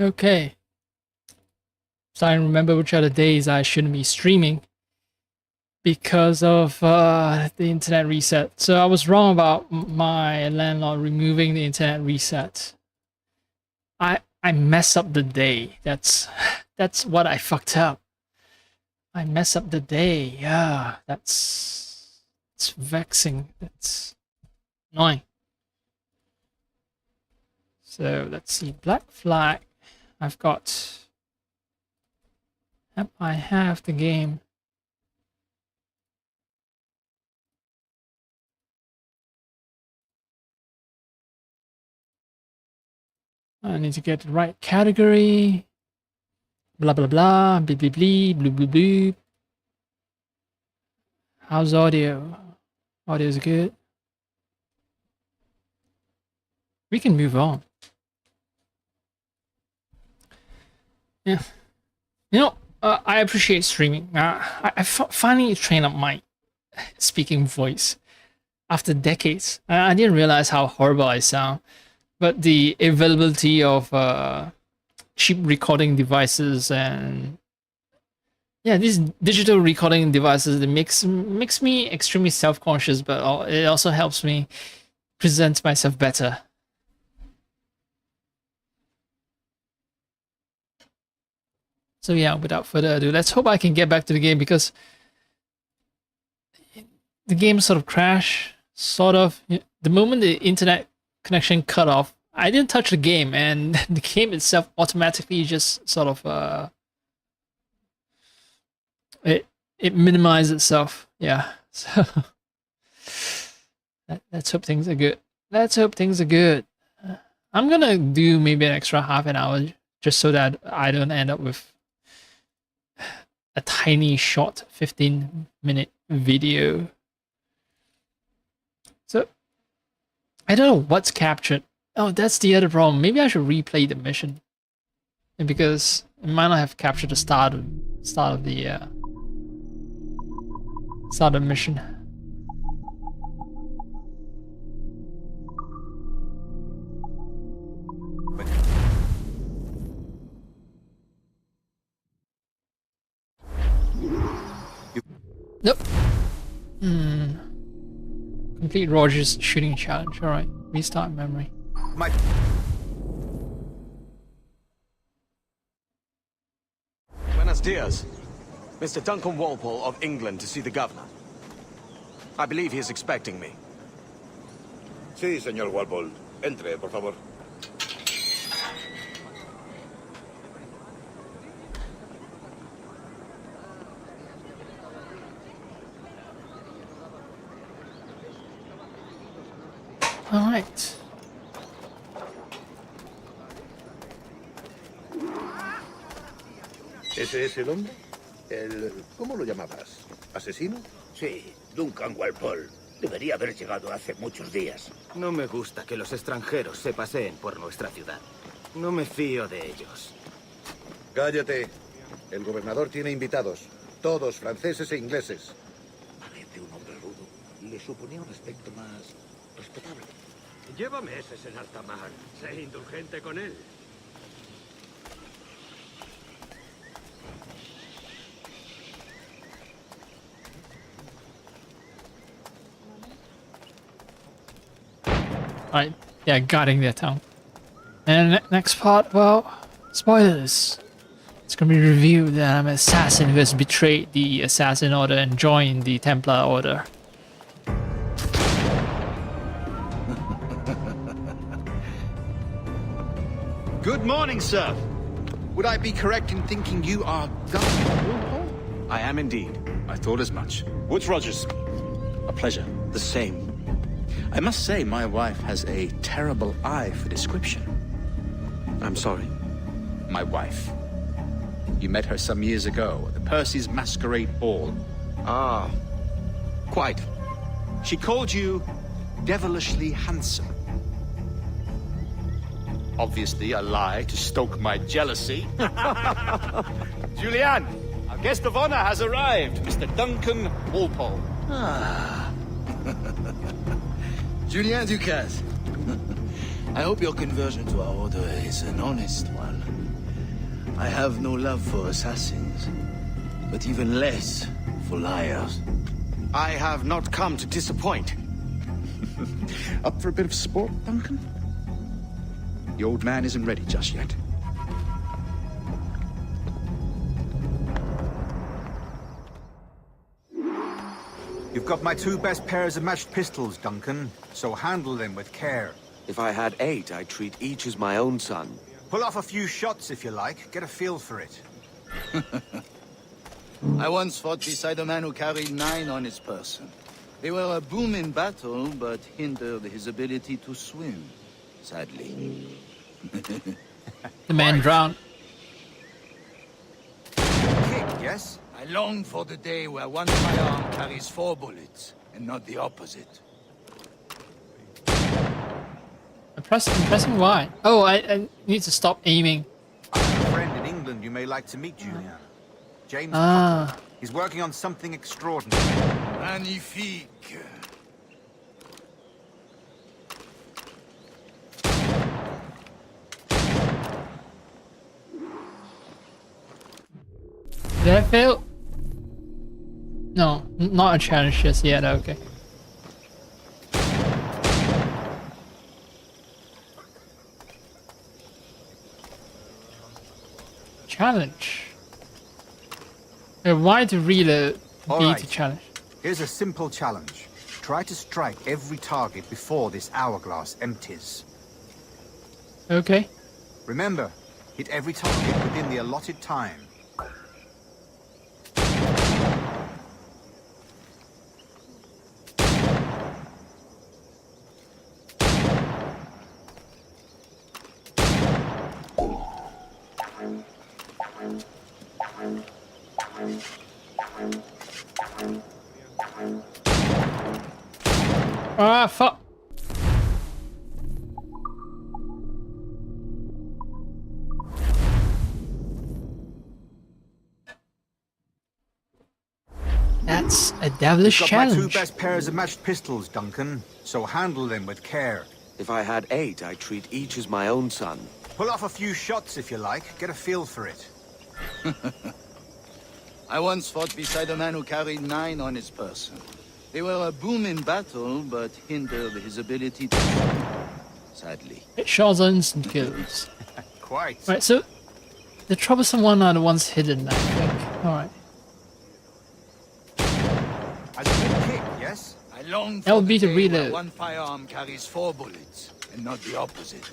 Okay. Starting to remember which other days I shouldn't be streaming because of the internet reset. So I was wrong about my landlord removing the internet reset. I messed up the day. That's what I fucked up. I messed up the day. Yeah, it's vexing. That's annoying. So let's see. Black flag. I've got. Yep, I have the game. I need to get the right category. Blah blah blah. Bleep bleep bleep. Bloop bloop bloop. How's audio? Audio's good. We can move on. Yeah. You know, I appreciate streaming. I finally trained up my speaking voice after decades. I didn't realize how horrible I sound, but the availability of cheap recording devices and these digital recording devices, it makes me extremely self-conscious, but it also helps me present myself better. So yeah, without further ado, let's hope I can get back to the game, because the game sort of crashed, sort of. The moment the internet connection cut off, I didn't touch the game, and the game itself automatically just sort of it minimized itself. Yeah. So let's hope things are good. Let's hope things are good. I'm gonna do maybe an extra half an hour just so that I don't end up with a tiny short 15-minute video. So I don't know what's captured. Oh, that's the other problem. Maybe I should replay the mission, and because it might not have captured the start of the mission. Nope. Complete Roger's shooting challenge. Alright, restart memory. Buenos dias. Mr. Duncan Walpole of England to see the governor. I believe he is expecting me. Sí, señor Walpole. Entre, por favor. All right. ¿Ese es el hombre? ¿Cómo lo llamabas? ¿Asesino? Sí, Duncan Walpole. Debería haber llegado hace muchos días. No me gusta que los extranjeros se paseen por nuestra ciudad. No me fío de ellos. Cállate. El gobernador tiene invitados. Todos franceses e ingleses. Parece un hombre rudo. Le suponía un aspecto más respetable. Lleva meses en alta mar. Sé indulgente con él. Alright, yeah, guarding their town. And next part, well, spoilers. It's gonna be revealed that I'm an assassin who has betrayed the Assassin Order and joined the Templar Order. Good morning, sir. Would I be correct in thinking you are Duncan Walpole? I am indeed. I thought as much. Woods Rogers. A pleasure. The same. I must say, my wife has a terrible eye for description. I'm sorry. My wife. You met her some years ago at the Percy's Masquerade Ball. Ah, quite. She called you devilishly handsome. Obviously a lie to stoke my jealousy. Julianne, our guest of honor has arrived, Mr. Duncan Walpole. Ah. Julien Ducasse. I hope your conversion to our order is an honest one. I have no love for assassins, but even less for liars. I have not come to disappoint. Up for a bit of sport, Duncan? The old man isn't ready just yet. You've got my 2 best pairs of matched pistols, Duncan, so handle them with care. If I had 8, I'd treat each as my own son. Pull off a few shots if you like, get a feel for it. I once fought beside a man who carried 9 on his person. They were a boom in battle, but hindered his ability to swim, sadly. The man drowned. Kick, yes? I long for the day where one firearm carries 4 bullets, and not the opposite. I'm pressing Y. Oh, I need to stop aiming. I have a friend in England you may like to meet, Julian. James Ah. Pucker. He's working on something extraordinary. Magnifique! Did I fail? No, not a challenge just yet. Okay. Challenge. Y to reload, B All to right. challenge. Here's a simple challenge. Try to strike every target before this hourglass empties. Okay. Remember, hit every target within the allotted time. Ah, fuck. That's a devilish You've got my 2 challenge. best pairs of matched pistols, Duncan, so handle them with care. If I had 8, I'd treat each as my own son. Pull off a few shots if you like, get a feel for it. I once fought beside a man who carried 9 on his person. They were a boom in battle, but hindered his ability to swim, sadly. Shots are instant kills. Quite. Right, so the troublesome one are the ones hidden, I think. Alright. A good kick, yes? I long That would for be the to day where reload. one firearm carries 4 bullets, and not the opposite.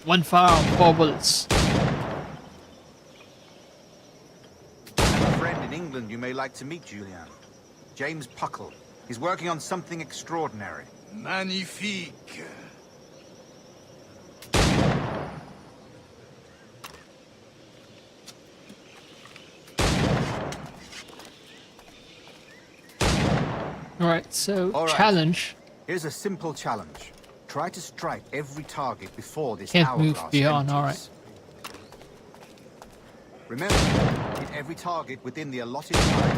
One firearm, 4 bullets. I have a friend in England you may like to meet, Julian. James Puckle. He's working on something extraordinary. Magnifique! Alright, so All right. challenge. Here's a simple challenge. Try to strike every target before this Can't move hourglass beyond, empties. alright. Remember, hit every target within the allotted time.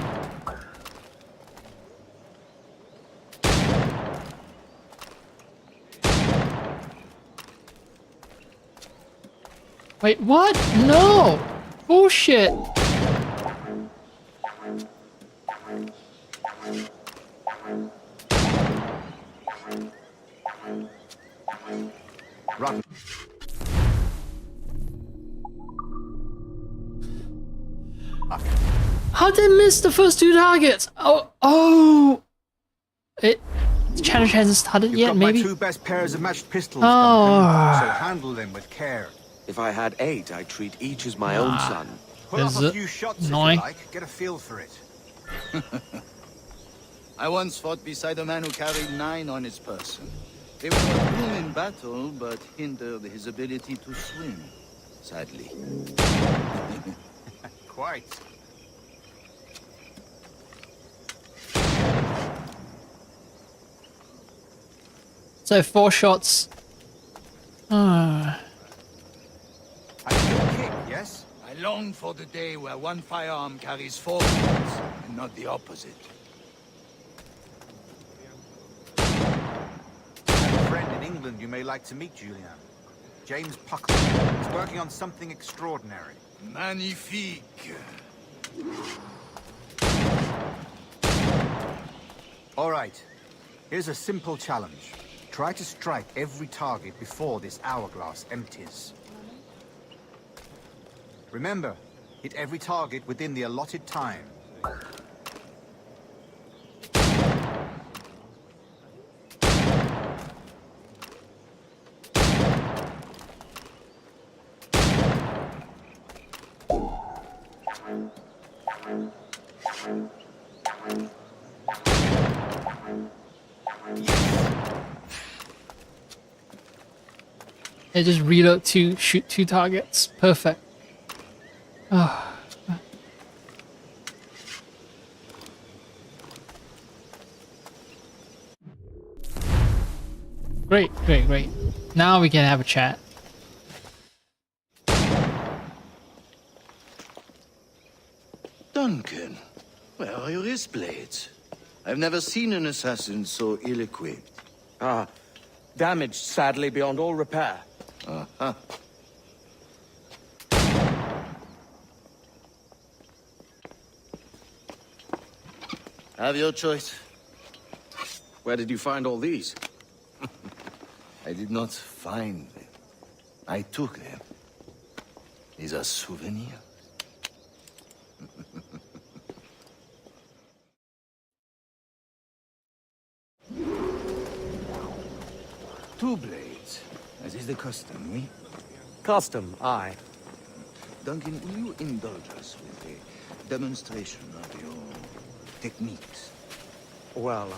Wait, what? No! Bullshit! Rotten. How did I miss the first 2 targets? Oh! The challenge hasn't started You've yet, got maybe? my 2 best pairs of matched pistols, Oh. Duncan, so handle them with care. If I had 8, I'd treat each as my own son. Pull off Is a it few shots annoying? if you like, get a feel for it. I once fought beside a man who carried 9 on his person. They were a boom in battle, but hindered his ability to swim, sadly. Quite. So 4 shots. Ah. A good kick, yes? I long for the day where one firearm carries 4 bullets, and not the opposite. I have a friend in England you may like to meet, Julian. James Puckle. He's working on something extraordinary. Magnifique. All right. Here's a simple challenge. Try to strike every target before this hourglass empties. Remember, hit every target within the allotted time. I just reload to shoot 2 targets. Perfect. Ah. Great, great, great. Now we can have a chat. Duncan, where are your wrist blades? I've never seen an assassin so ill-equipped. Ah, damaged sadly beyond all repair. Uh-huh. Have your choice. Where did you find all these? I did not find them. I took them. These are souvenirs. Two blades, as is the custom, we? Custom, aye. Duncan, will you indulge us with a demonstration of your techniques? Well,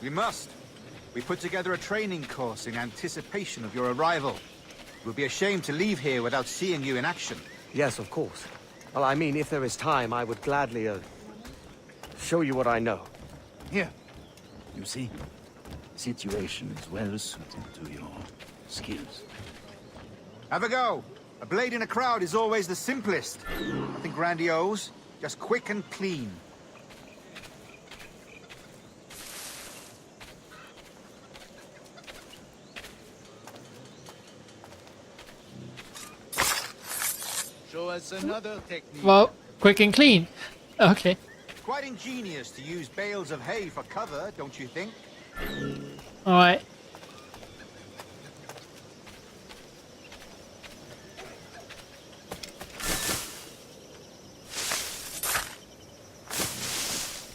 We must. We put together a training course in anticipation of your arrival. It would be a shame to leave here without seeing you in action. yes, of course. Well, I mean, if there is time, I would gladly, show you what I know. Here. You see, the situation is well suited to your skills. Have a go. A blade in a crowd is always the simplest. Nothing grandiose, just quick and clean. Show us another technique. Well, quick and clean. Okay. Quite ingenious to use bales of hay for cover, don't you think? Alright.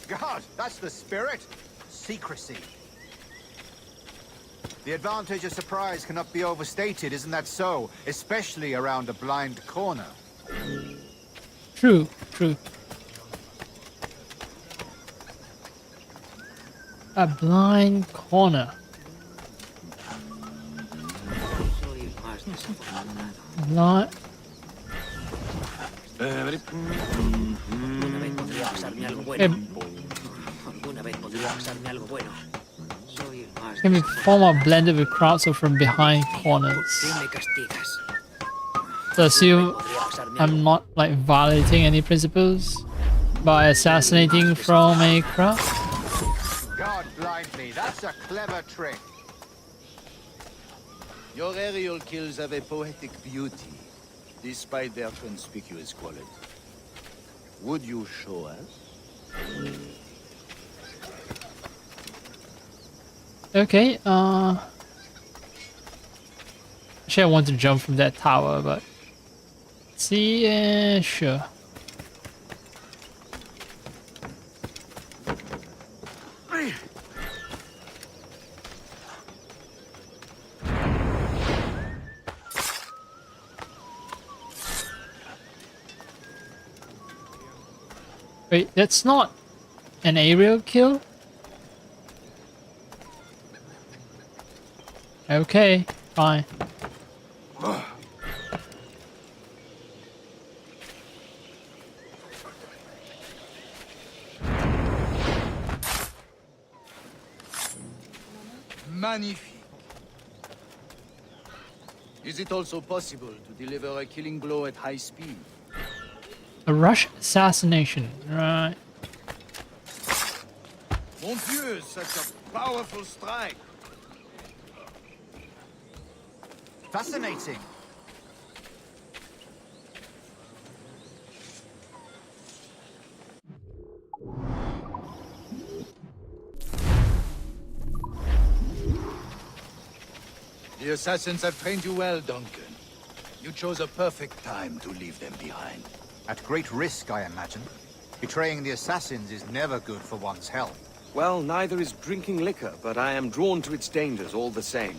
God, that's the spirit. Secrecy. The advantage of surprise cannot be overstated, isn't that so? Especially around a blind corner. True, true. A blind corner. Blind. Alguna vez podría pasarme algo bueno. Alguna vez podría pasarme algo bueno. Soy el más Can be form of blended with crowds or from behind ¿Por corners. qué me castigas? So assume Podría pasarme I'm not like violating any principles by assassinating from a crowd. God blind me, that's a clever trick. Your aerial kills have a poetic beauty, despite their conspicuous quality. Would you show us? Okay, actually I want to jump from that tower, but see, sure. Wait, that's not an aerial kill? Okay, fine. Magnifique. Is it also possible to deliver a killing blow at high speed? A rush assassination, right. Mon Dieu, such a powerful strike. Fascinating. The assassins have trained you well, Duncan. You chose a perfect time to leave them behind. At great risk, I imagine. Betraying the assassins is never good for one's health. Well, neither is drinking liquor, but I am drawn to its dangers all the same.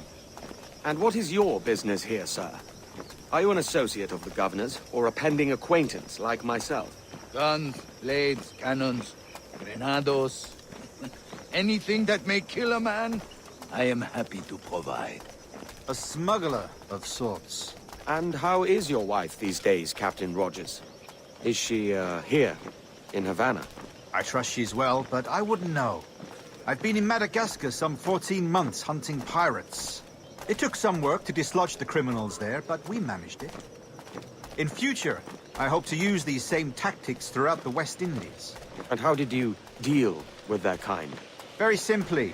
And what is your business here, sir? Are you an associate of the governor's, or a pending acquaintance like myself? Guns, blades, cannons, grenados. Anything that may kill a man, I am happy to provide. A smuggler of sorts. And how is your wife these days, Captain Rogers? Is she, here, in Havana? I trust she's well, but I wouldn't know. I've been in Madagascar some 14 months hunting pirates. It took some work to dislodge the criminals there, but we managed it. In future, I hope to use these same tactics throughout the West Indies. And how did you deal with their kind? Very simply.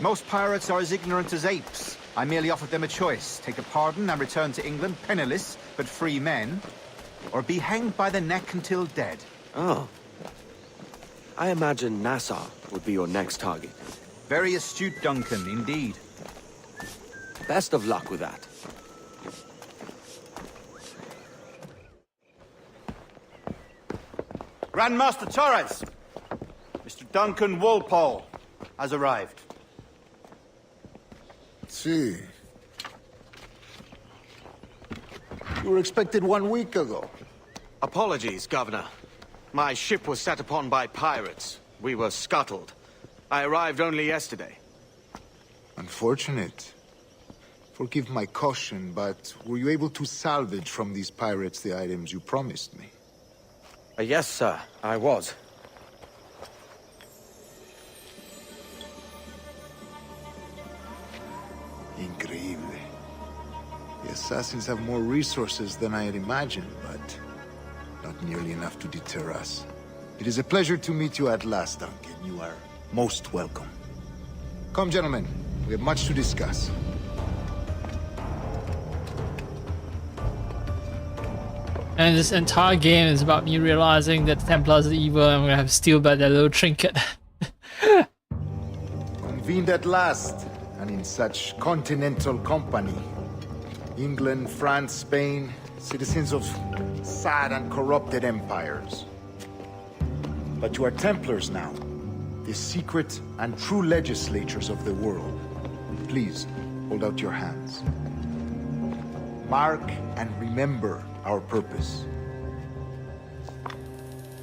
Most pirates are as ignorant as apes. I merely offered them a choice. Take a pardon and return to England penniless, but free men. Or be hanged by the neck until dead. Oh. I imagine Nassau would be your next target. Very astute, Duncan, indeed. Best of luck with that. Grandmaster Torres! Mr. Duncan Walpole has arrived. See. You were expected 1 week ago. Apologies, Governor. My ship was set upon by pirates. We were scuttled. I arrived only yesterday. Unfortunate. Forgive my caution, but were you able to salvage from these pirates the items you promised me? Yes, sir, I was. Increíble. The assassins have more resources than I had imagined, but not nearly enough to deter us. It is a pleasure to meet you at last, Duncan. You are most welcome. Come, gentlemen. We have much to discuss. And this entire game is about me realizing that the Templars are evil and I'm gonna have to steal back that little trinket. Convened at last, and in such continental company. England, France, Spain, citizens of sad and corrupted empires. But you are Templars now, the secret and true legislators of the world. Please, hold out your hands. Mark and remember our purpose.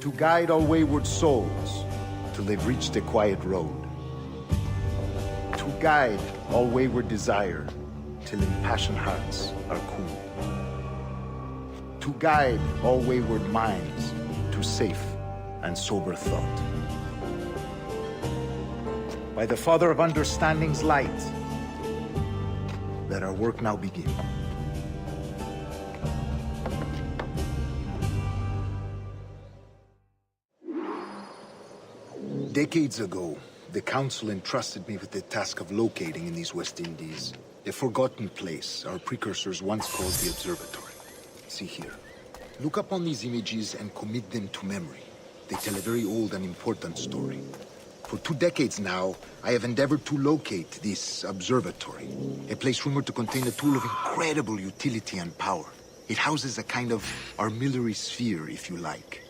To guide all wayward souls till they've reached a quiet road. To guide all wayward desire till impassioned hearts are cool. To guide all wayward minds to safe and sober thought. By the Father of Understanding's light, let our work now begin. Decades ago, the Council entrusted me with the task of locating in these West Indies a forgotten place our precursors once called the Observatory. See here. Look upon these images and commit them to memory. They tell a very old and important story. For 2 decades now, I have endeavored to locate this observatory, a place rumored to contain a tool of incredible utility and power. It houses a kind of armillary sphere, if you like.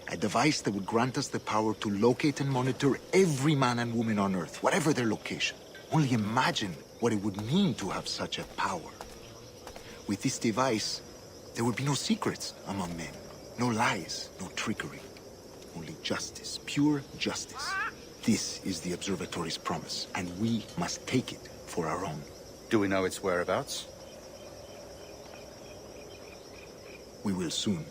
A device that would grant us the power to locate and monitor every man and woman on Earth, whatever their location. Only imagine what it would mean to have such a power. With this device, there would be no secrets among men, no lies, no trickery. Only justice, pure justice. This is the Observatory's promise, and we must take it for our own. Do we know its whereabouts? We will soon.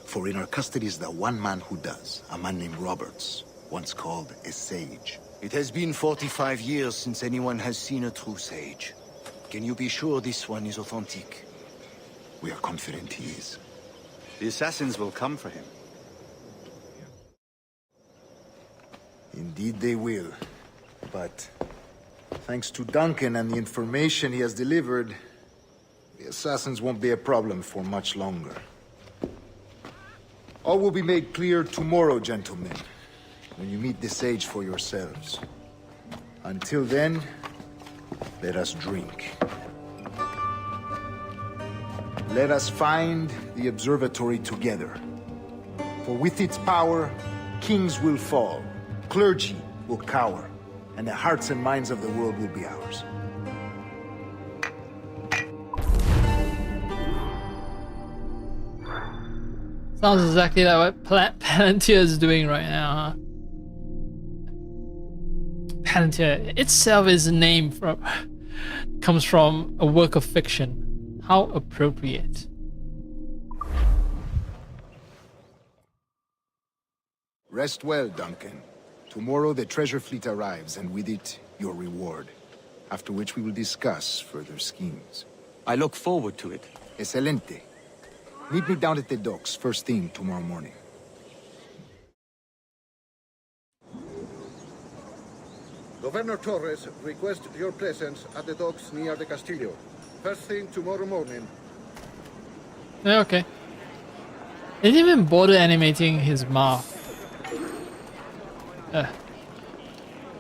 For in our custody is the one man who does, a man named Roberts, once called a sage. It has been 45 years since anyone has seen a true sage. Can you be sure this one is authentic? We are confident he is. The assassins will come for him. Indeed they will. But thanks to Duncan and the information he has delivered, assassins won't be a problem for much longer. All will be made clear tomorrow, gentlemen, when you meet the sage for yourselves. Until then, let us drink. Let us find the observatory together. For with its power, kings will fall, clergy will cower, and the hearts and minds of the world will be ours. Sounds exactly like what Palantir is doing right now, huh? Palantir itself is a name from comes from a work of fiction. How appropriate. Rest well, Duncan. Tomorrow the treasure fleet arrives, and with it, your reward. After which we will discuss further schemes. I look forward to it. Excelente. Meet me down at the docks first thing tomorrow morning. Governor Torres requests your presence at the docks near the Castillo. First thing tomorrow morning. Yeah, okay. They didn't even bother animating his mouth.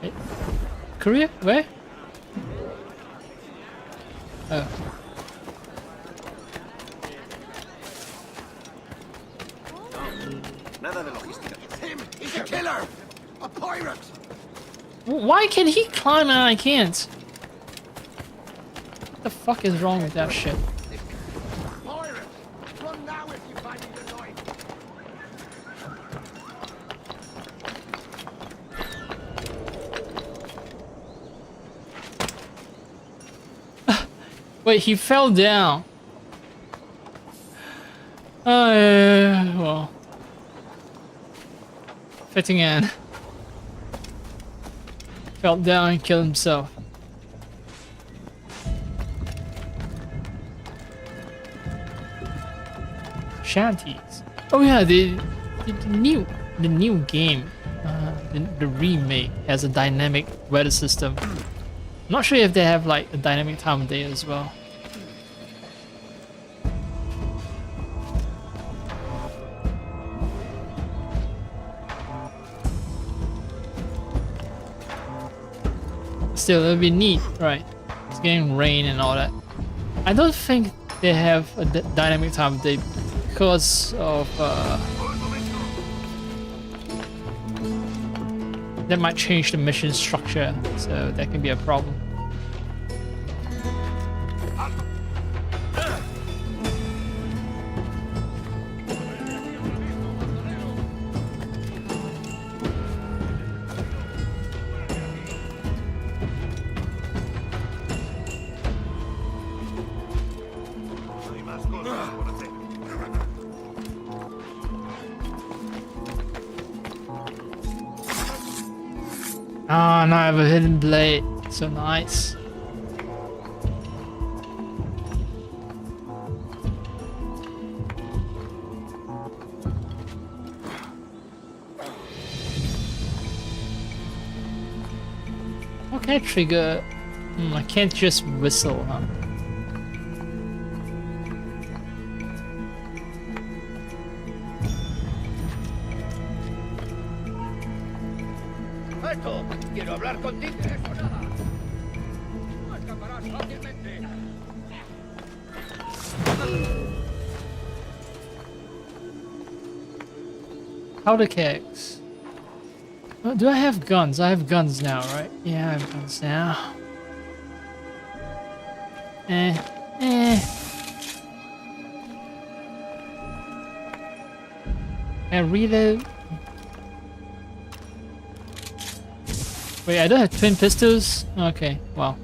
Wait. Korea? Where? Oh. Nada de logística. Him! He's a killer! A pirate! Why can he climb and I can't? What the fuck is wrong with that shit? Pirate! Run now if you find it annoying! Wait, he fell down. Oh, yeah, well. Fitting end. Fell down and killed himself. Shanties. Oh yeah, the new game, the remake has a dynamic weather system. I'm not sure if they have like a dynamic time of day as well. Still, it'll be neat, right? It's getting rain and all that. I don't think they have a dynamic time of day because of that might change the mission structure, so that can be a problem. Ah, now I have a hidden blade. So nice. Okay, trigger. I can't just whistle, huh? ¡Alto! ¡Quiero hablar contigo! ¡Eso nada! ¡No escaparás fácilmente! Powder kegs. Oh, do I have guns? I have guns now, right? Yeah, I have guns now. And reload. Wait, I don't have twin pistols? Okay, well.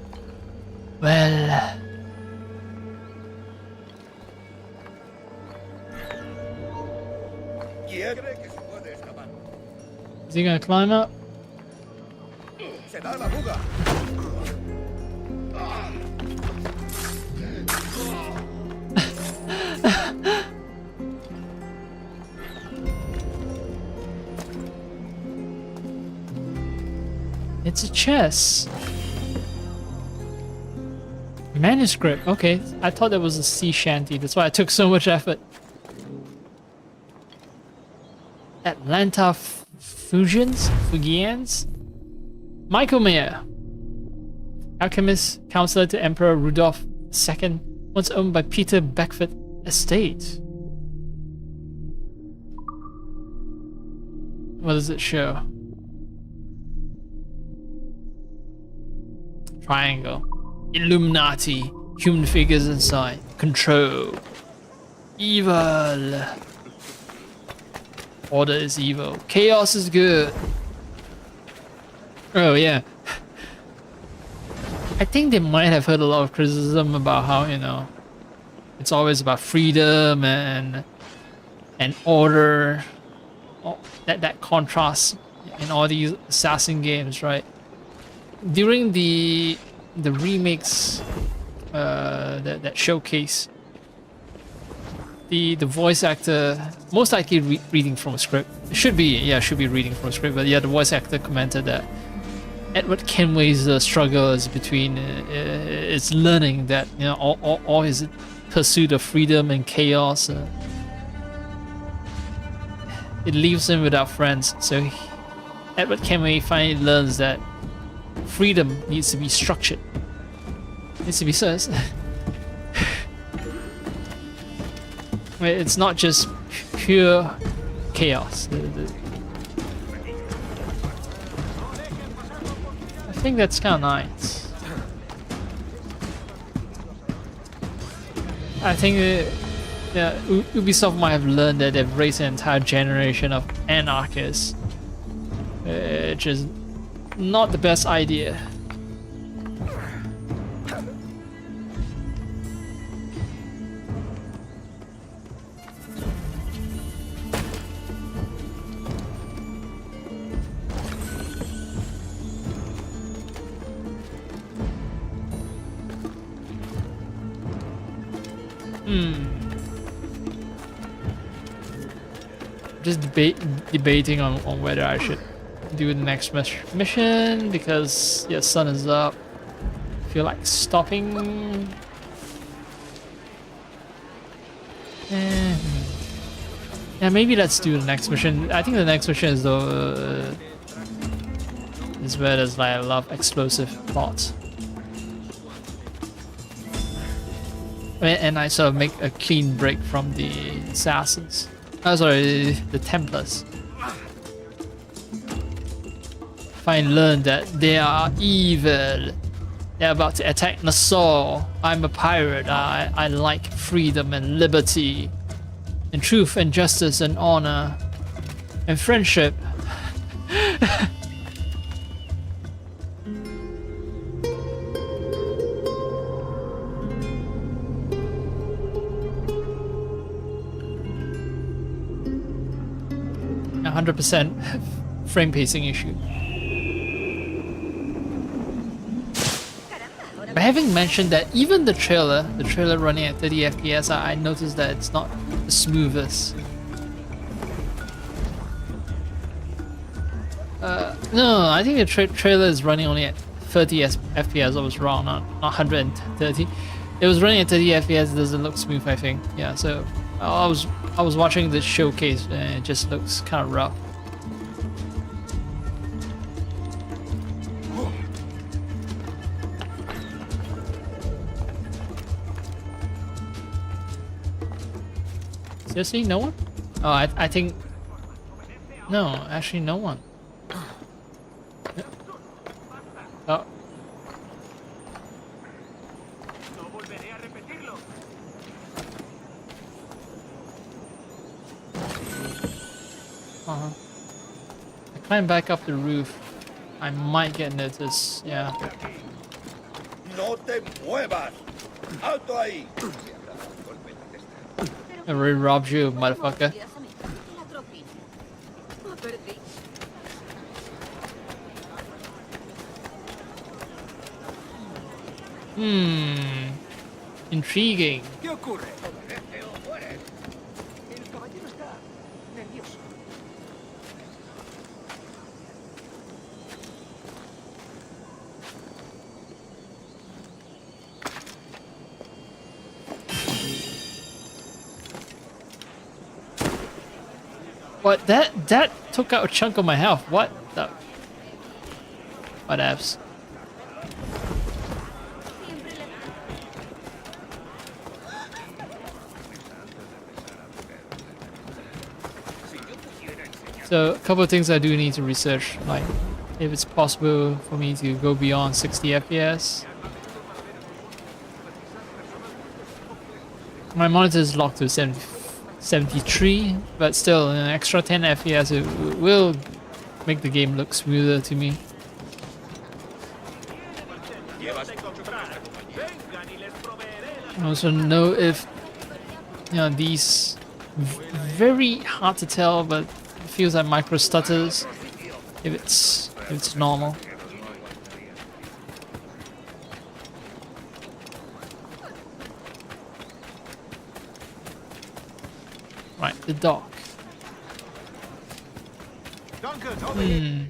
Well. Is he gonna climb up? ¡Se da la fuga! It's a chest. Manuscript. Okay, I thought that was a sea shanty. That's why I took so much effort. Atlanta Fugians? Michael Mayer, alchemist, counselor to Emperor Rudolph II, once owned by Peter Beckford Estate. What does it show? Triangle. Illuminati. Human figures inside. Control. Evil. Order is evil. Chaos is good. Oh yeah. I think they might have heard a lot of criticism about how, you know, it's always about freedom and order. That contrast in all these assassin games, right? During the remakes, that showcase, the voice actor, most likely reading from a script, should be reading from a script, but yeah, the voice actor commented that Edward Kenway's struggle is between is learning that, you know, all his pursuit of freedom and chaos, it leaves him without friends. So Edward Kenway finally learns that freedom needs to be structured. Needs to be serious. It's not just pure chaos. I think that's kind of nice. I think Ubisoft might have learned that they've raised an entire generation of anarchists, which is not the best idea. Just debating on whether I should do the next mission because yeah, sun is up. Feel like stopping. Yeah, maybe let's do the next mission. I think the next mission is is where there's like a lot of explosive plots. And I sort of make a clean break from the assassins. Oh, sorry, the Templars. Finally learn that they are evil. They're about to attack Nassau. I'm a pirate. I like freedom and liberty, and truth and justice and honor, and friendship. 100% frame pacing issue. But having mentioned that, even the trailer running at 30 FPS, I noticed that it's not the smoothest. No, I think the trailer is running only at 30 FPS. I was wrong, not 130. It was running at 30 FPS. It doesn't look smooth, I think. Yeah, so I was watching the showcase and it just looks kind of rough. Seriously, no one? Oh, I think... No, actually no one. Oh. I climb back up the roof. I might get noticed, yeah. No te muevas. Alto ahí. I already robbed you, motherfucker. Intriguing. ¿Qué ocurre? El caballero está nervioso. What? That took out a chunk of my health. What the? Whatevs. So a couple of things I do need to research, like if it's possible for me to go beyond 60 FPS. My monitor is locked to 73, but still an extra 10 FPS it will make the game look smoother to me. I also know if these very hard to tell, but it feels like micro stutters if it's normal. Right, the dock. Duncan, over here.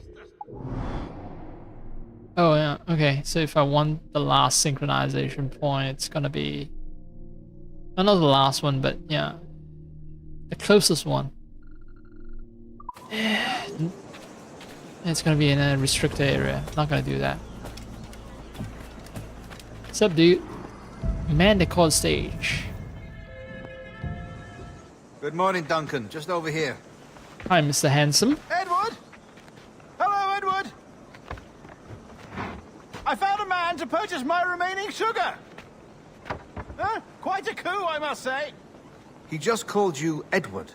Oh yeah, okay. So if I want the last synchronization point, it's gonna be not the last one, but yeah, the closest one. It's gonna be in a restricted area. Not gonna do that. What's up, dude? Man, they call stage. Good morning, Duncan. Just over here. Hi, Mr. Handsome. Edward! Hello, Edward! I found a man to purchase my remaining sugar! Quite a coup, I must say. He just called you Edward.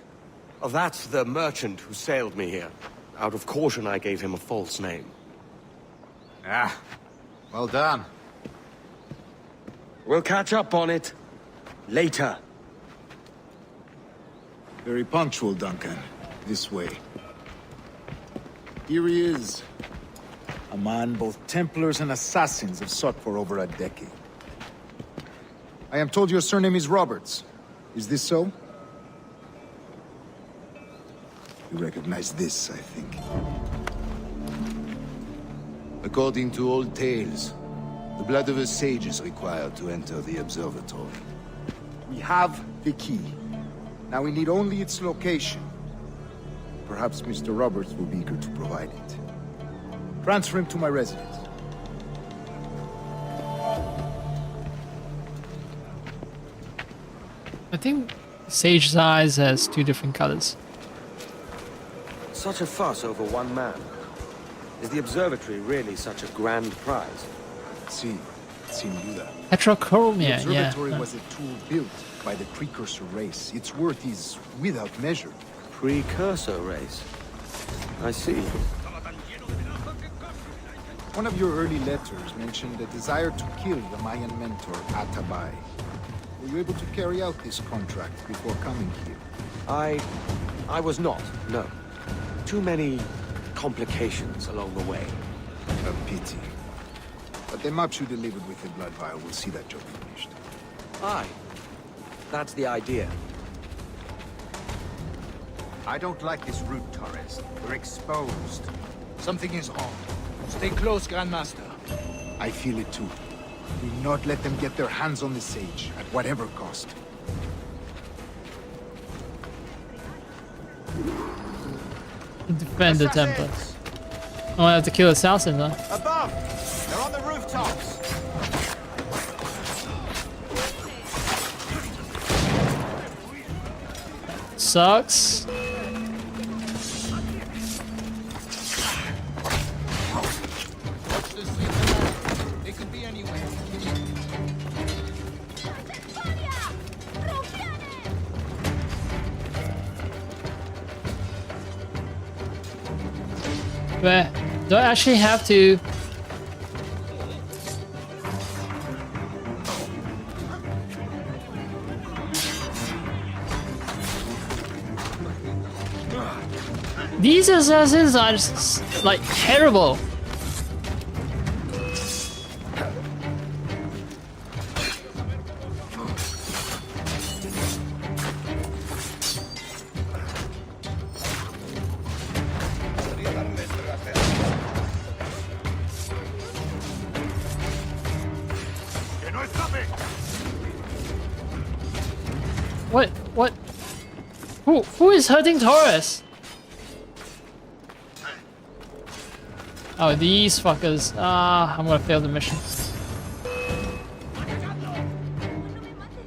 Oh, that's the merchant who sailed me here. Out of caution, I gave him a false name. Ah, well done. We'll catch up on it later. Very punctual, Duncan. This way. Here he is. A man both Templars and Assassins have sought for over a decade. I am told your surname is Roberts. Is this so? You recognize this, I think. According to old tales, the blood of a sage is required to enter the observatory. We have the key. Now we need only its location. Perhaps Mr. Roberts will be eager to provide it. Transfer him to my residence. I think Sage's eyes has 2 different colors. Such a fuss over one man. Is the observatory really such a grand prize? See, Sinduda. Heterochromia, The observatory yeah. was a tool built by the precursor race. Its worth is without measure. Precursor race. I see. One of your early letters mentioned a desire to kill the Mayan mentor, Atabay. Were you able to carry out this contract before coming here? I was not, no. Too many complications along the way. A pity. But the maps you delivered with the blood vial will see that job finished. Aye. That's the idea. I don't like this route, Torres. We're exposed. Something is wrong. Stay close, Grandmaster. I feel it too. Do not let them get their hands on the sage, at whatever cost. Defend the temple. Oh, I have to kill assassins, huh? Above! They're on the rooftops! Sucks. Watch the street. They could be anywhere. Where? Do I actually have to? These assassins are just, like, terrible. What? Who is hurting Taurus? Oh, these fuckers. Ah, I'm gonna fail the mission.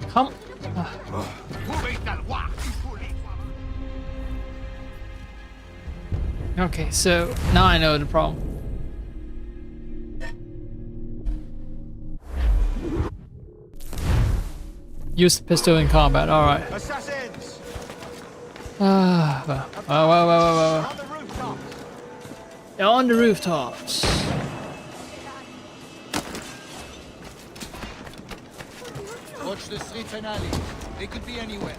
Come. Okay, so now I know the problem. Use the pistol in combat. All right. Assassins! Well. On the rooftops! They're on the rooftops. Watch the streets and alleys. They could be anywhere.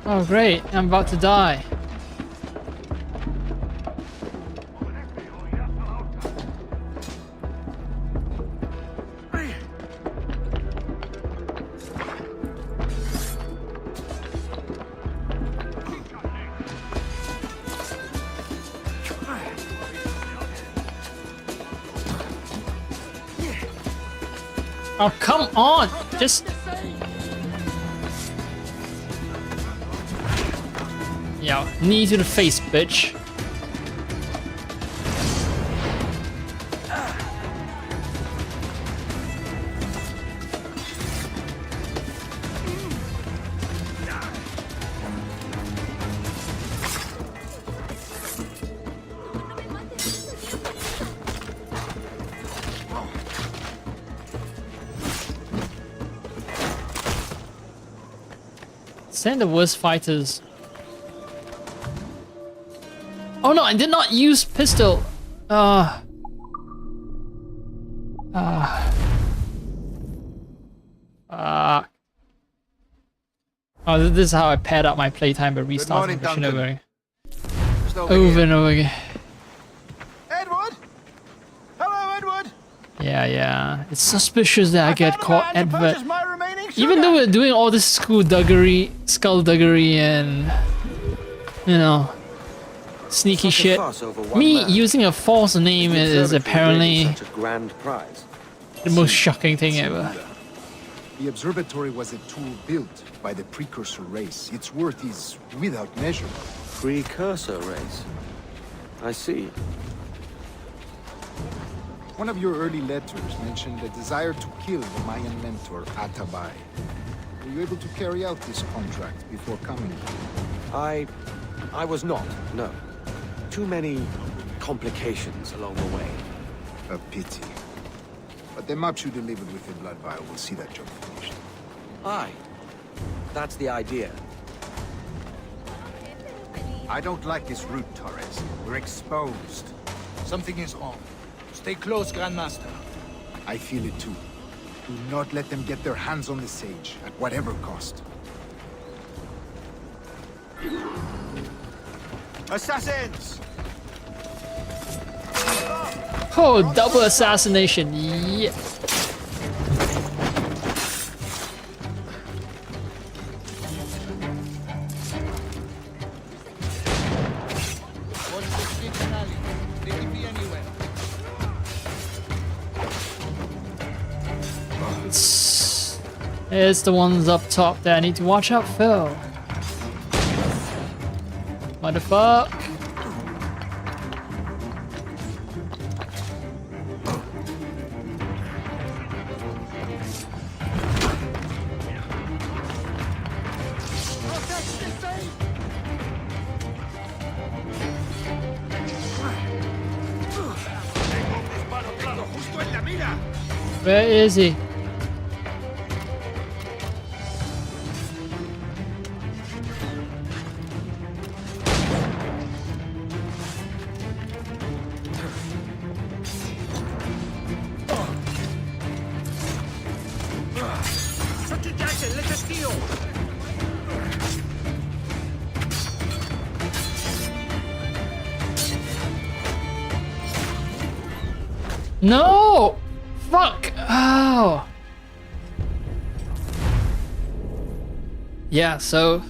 Oh great, I'm about to die. Oh, come on! Just... Yeah, knee to the face, bitch. Send the worst fighters. Oh no, I did not use pistol. Oh, this is how I pad up my playtime by restarting the mission over and over again. Edward? Hello, Edward! Yeah. It's suspicious that I get caught advert. My remaining sugar. Even though we're doing all this skullduggery and, you know, sneaky Such a shit. fuss over one Me man. using a false name The is observatory apparently really such a grand prize. the most shocking thing ever. The observatory was a tool built by the precursor race. Its worth is without measure. Precursor race. I see. One of your early letters mentioned a desire to kill the Mayan mentor, Atabay. Were you able to carry out this contract before coming here? I was not, no. Too many complications along the way. A pity. But the maps you delivered with the blood vial will see that job finished. Aye. That's the idea. I don't like this route, Torres. We're exposed. Something is wrong. Stay close, Grandmaster. I feel it too. Do not let them get their hands on the sage, at whatever cost. Assassins! Oh, double assassination. Yeah. Watch the streets and alleys. They could be anywhere. It's the ones up top that I need to watch out for. Motherfuck. Where is he? No! Fuck! Oh! Yeah, so...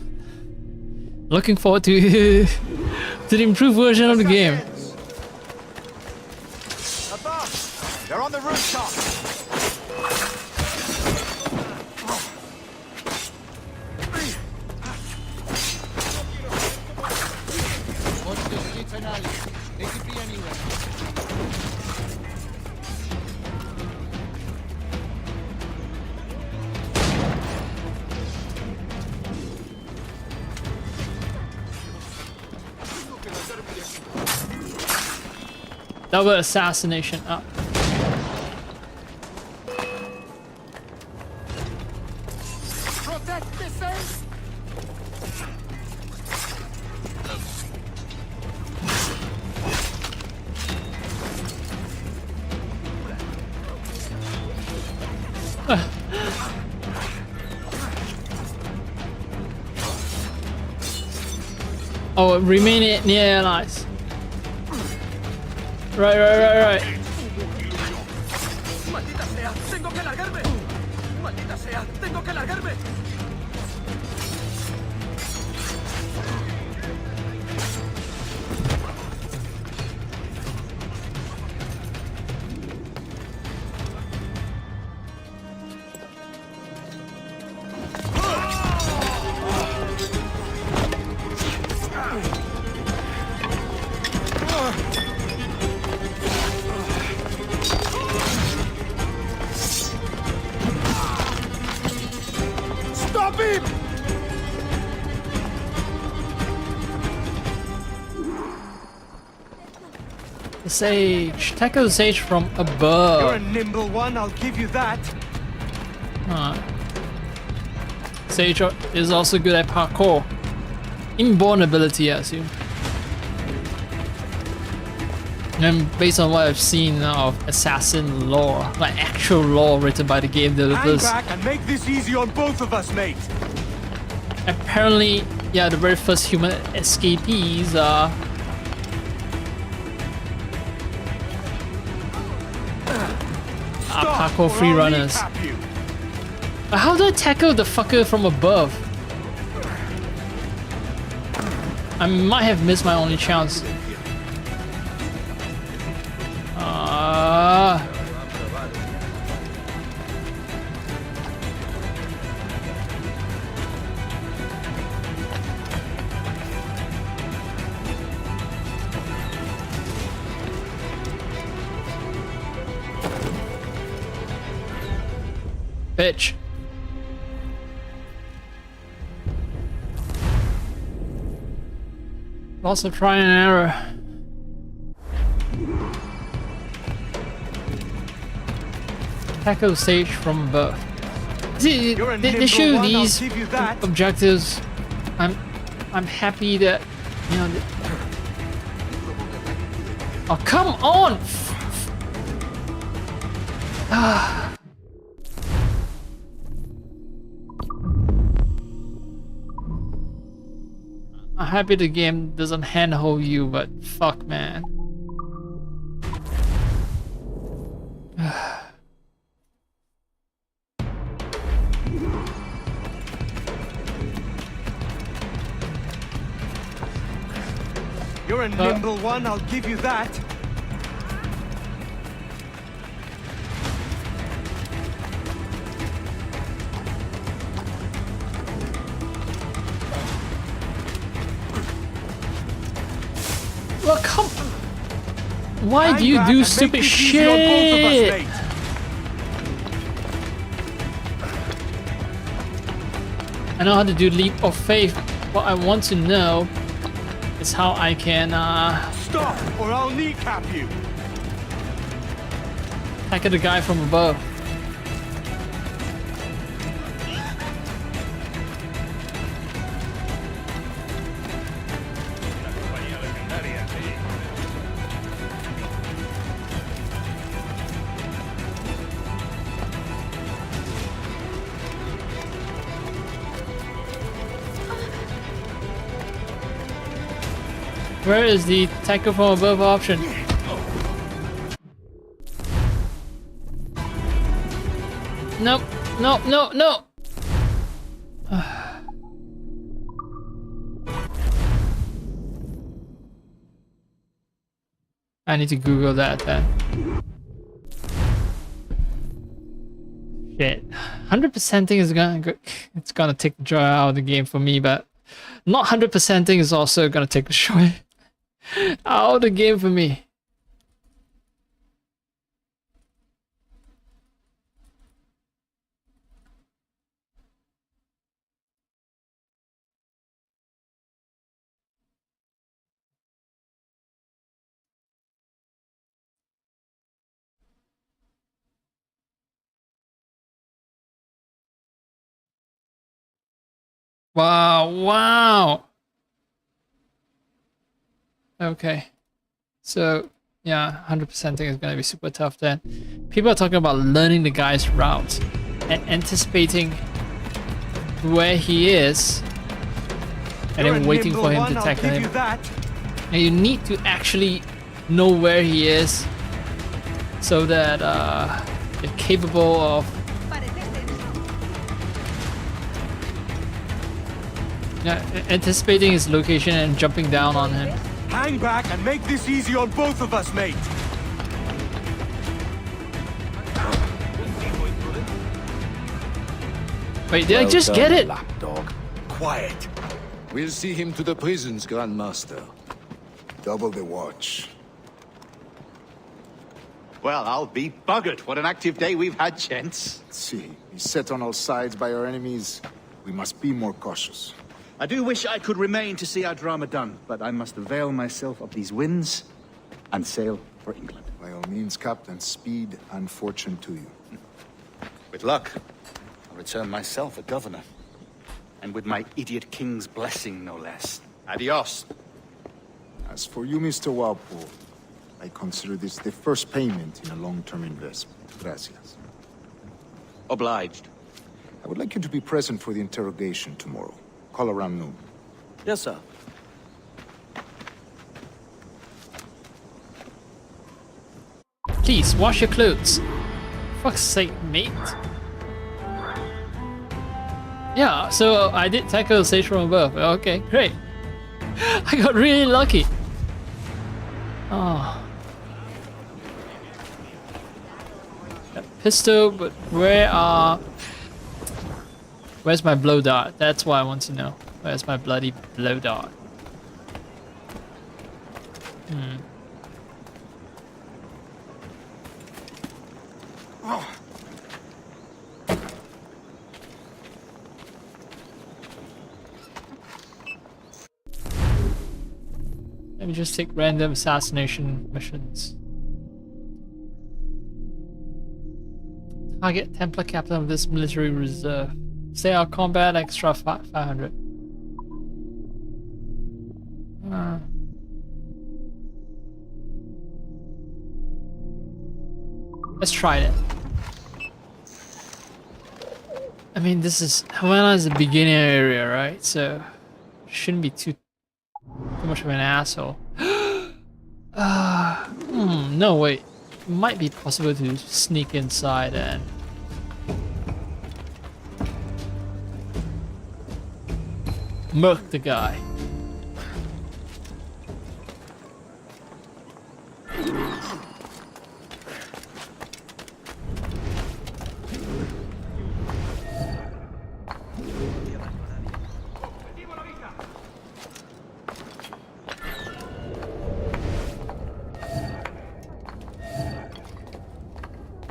Looking forward to... to the improved version of the game. Above! They're on the rooftop! Double assassination. Protect the safe! Oh, remain near allies. Right. ¡Maldita sea! ¡Tengo que largarme! ¡Maldita sea! ¡Tengo que largarme! Stop him! The sage. Tackle the sage from above. You're a nimble one, I'll give you that. Sage is also good at parkour. Inborn ability, I assume. And based on what I've seen of assassin lore, like actual lore written by the game Hang developers, back and make this easy on both of us, mate. apparently, yeah, the very first human escapees are parkour free runners. But how do I tackle the fucker from above? I might have missed my only chance. Bitch. Lots of try and error. Tackle stage from above. See, they show these objectives. I'm happy that, you know. Oh, come on! I'm happy the game doesn't handhold you, but fuck, man. You're a nimble one, I'll give you that. Well, come. Why do you do stupid shit? I know how to do leap of faith. What I want to know is how I can Stop, or I'll kneecap you. tackle the guy from above. Where is the tackle from above option? Nope, no. I need to Google that then. Shit. 100%ing is it's gonna take the joy out of the game for me, but not 100%ing is also gonna take the joy out of the game for me. Wow, wow. Okay. So, yeah, 100% think it's gonna be super tough then. People are talking about learning the guy's route and anticipating where he is and then waiting for him to tackle him. And you need to actually know where he is so that you're capable of anticipating his location and jumping down on him. Hang back and make this easy on both of us, mate. Wait, did I just get it? Lapdog. Quiet. We'll see him to the prisons, Grandmaster. Double the watch. Well, I'll be buggered. What an active day we've had, gents. See, he's set on all sides by our enemies. We must be more cautious. I do wish I could remain to see our drama done, but I must avail myself of these winds and sail for England. By all means, Captain, speed and fortune to you. With luck, I'll return myself a governor. And with my idiot king's blessing, no less. Adios. As for you, Mr. Walpole, I consider this the first payment in a long-term investment. Gracias. Obliged. I would like you to be present for the interrogation tomorrow. Call around noon. Yes, sir. Please, wash your clothes. Fuck's sake, mate. Yeah, so I did tackle the stage from above. Okay, great. I got really lucky. Oh. Pistol, but where's my blow dart? That's what I want to know. Where's my bloody blow dart? Let me just take random assassination missions. Target Templar captain of this military reserve. Stay out combat extra 500. Let's try it. I mean, this is Havana is the beginning area, right? So shouldn't be too much of an asshole. No wait. It might be possible to sneak inside and murk the guy.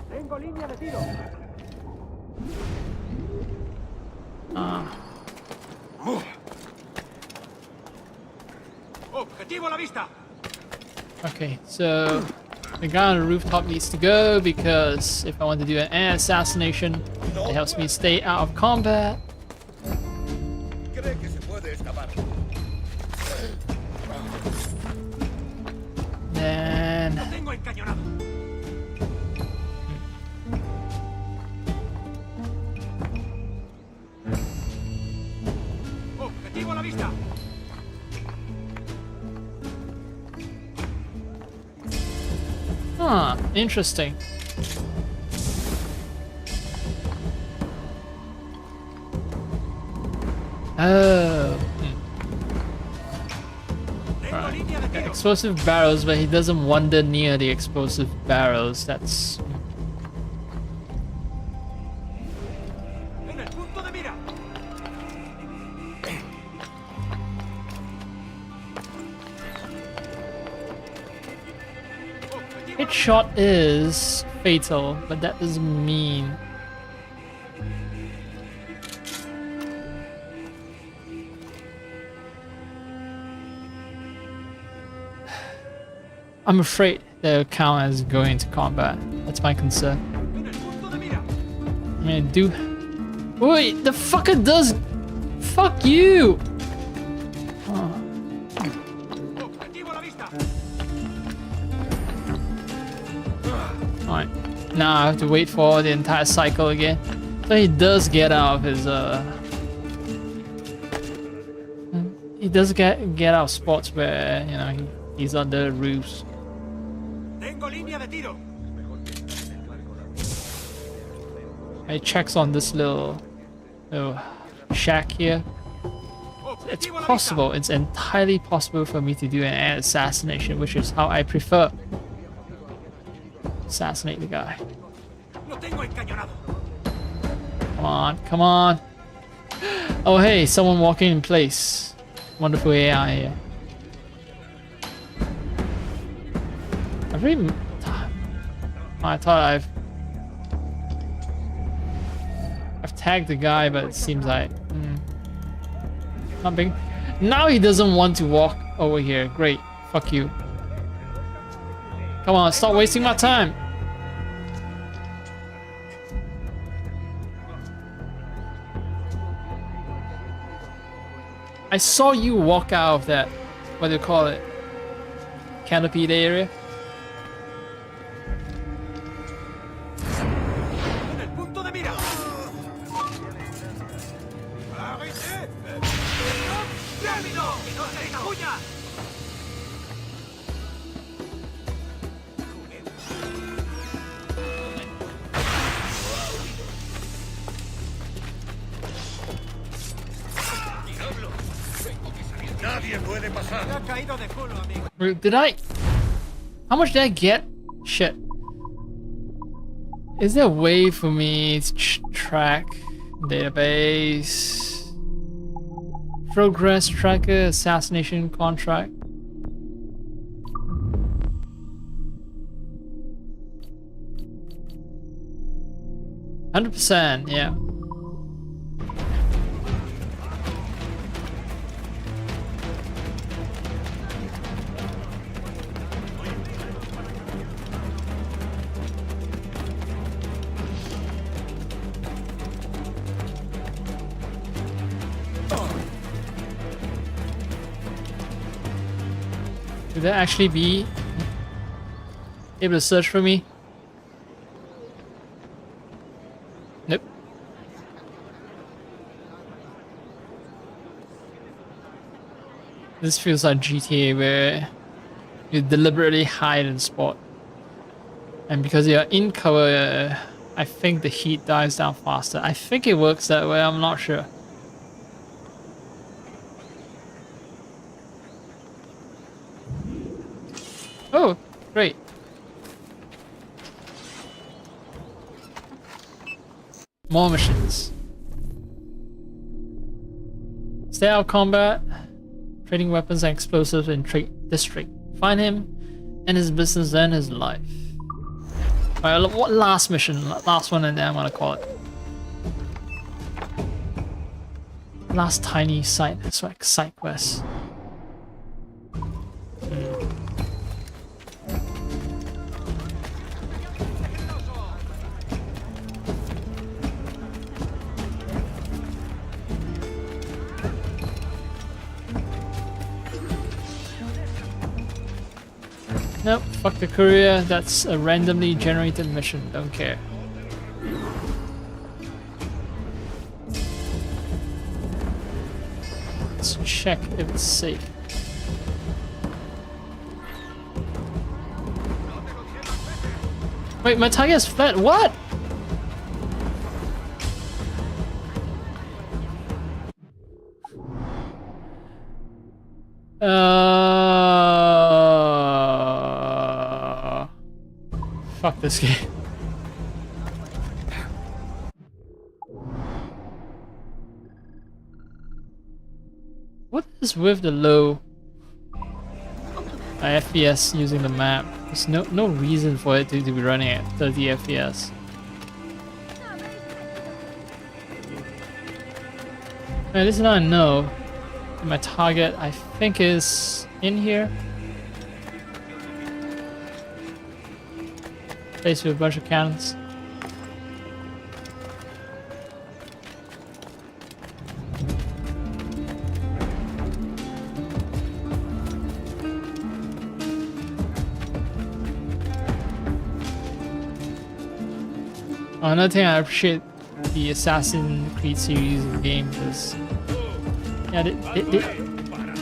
Tengo línea de tiro. Objetivo a la vista. Okay, so the guy on the rooftop needs to go because if I want to do an air assassination, it helps me stay out of combat. Cree que se puede escapar. Then Tengo encañonado. Objetivo a la vista. huh, interesting. Oh. Tengo línea de tiro. Explosive barrels, but he doesn't wander near the explosive barrels. That's En el punto de mira. hit shot is fatal, but that doesn't mean I'm afraid they'll count as going into combat. That's my concern. En el punto de mira. I mean, do wait, the fucker does fuck you! Oh. Alright, now I have to wait for the entire cycle again. So he does get out of his he does get out of spots where, you know, he's under roofs. He checks on this little shack here. It's possible, it's entirely possible for me to do an air assassination, which is how I prefer. Assassinate the guy. Come on, come on. Oh hey, someone walking in place. Wonderful AI here. I thought I've tagged the guy, but it seems like not big. Now he doesn't want to walk over here. Great. Fuck you. Come on, stop wasting my time. I saw you walk out of that, what do you call it? Canopied area. Did I? How much did I get? Shit. Is there a way for me to track database? Progress tracker, assassination contract. %, yeah. Would that actually be able to search for me? Nope. This feels like GTA where you deliberately hide in spot. And because you're in cover, I think the heat dies down faster. I think it works that way, I'm not sure. Oh, great. More missions. Stay out of combat. Trading weapons and explosives in trade district. Find him and his business and his life. Alright, what last mission? Last one, and then I'm gonna call it. Last tiny side. It's like side quest. Nope, fuck the courier, that's a randomly generated mission, don't care. Let's check if it's safe. Wait, my target is flat, what? Fuck this game. What is with the low FPS using the map? There's no reason for it to be running at 30 FPS. At least now I know my target, I think, is in here. Place with a bunch of cannons. Another thing I appreciate the Assassin's Creed series of games is, yeah,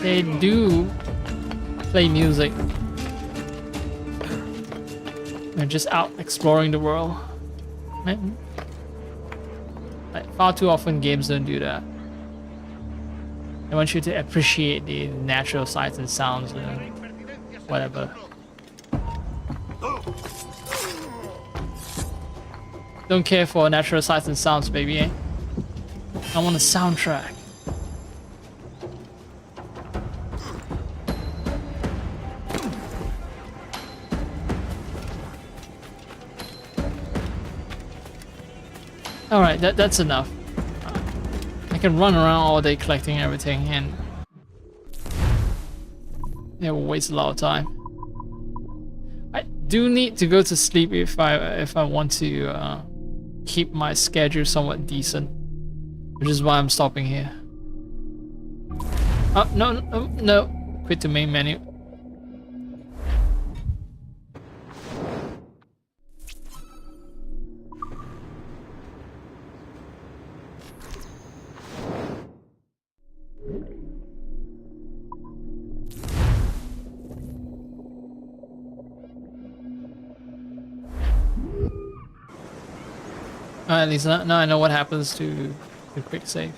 they do play music. They're just out exploring the world. Man, like, far too often games don't do that. I want you to appreciate the natural sights and sounds and whatever. Don't care for natural sights and sounds, baby, eh? I want a soundtrack. Alright, that's enough. I can run around all day collecting everything and it will waste a lot of time. I do need to go to sleep if I want to keep my schedule somewhat decent, which is why I'm stopping here. Oh, no. Quit the main menu. At least now I know what happens to the quick save.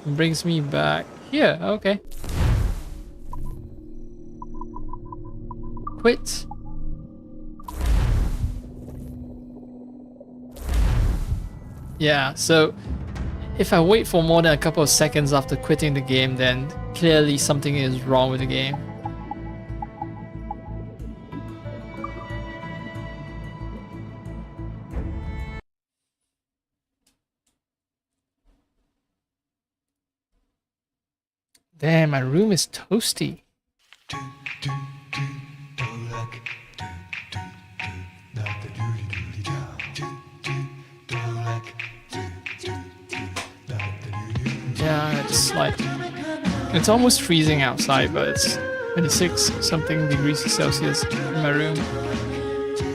It brings me back here. Okay. Quit. Yeah, so if I wait for more than a couple of seconds after quitting the game, then clearly something is wrong with the game. Damn, my room is toasty. Yeah, it's like, it's almost freezing outside, but it's 26 something degrees Celsius in my room,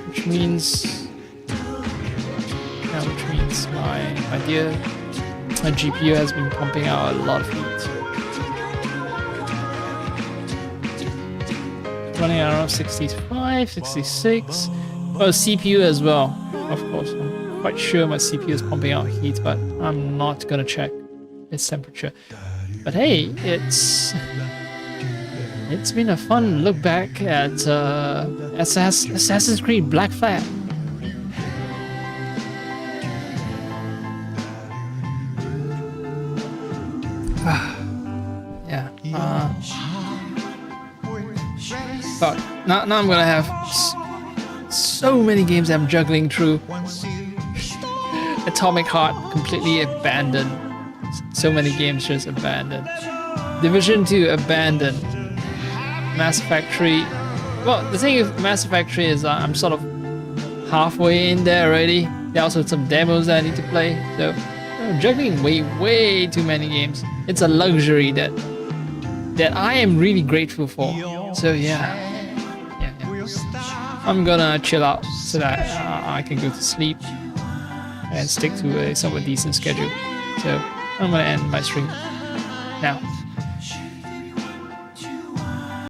which means my GPU has been pumping out a lot of heat. Running around 65, 66. Well, CPU as well, of course. I'm quite sure my CPU is pumping out heat, but I'm not gonna check its temperature. But hey, it's been a fun look back at Assassin's Creed Black Flag. Yeah. But now I'm gonna have so many games I'm juggling through. Atomic Heart completely abandoned. So many games just abandoned. Division 2 abandoned. Mass Effect 3. Well, the thing with Mass Effect 3 is I'm sort of halfway in there already. There are also some demos that I need to play. So I'm juggling way too many games. It's a luxury that I am really grateful for. So yeah. I'm gonna chill out so that I can go to sleep and stick to a somewhat decent schedule. So I'm gonna end my stream now.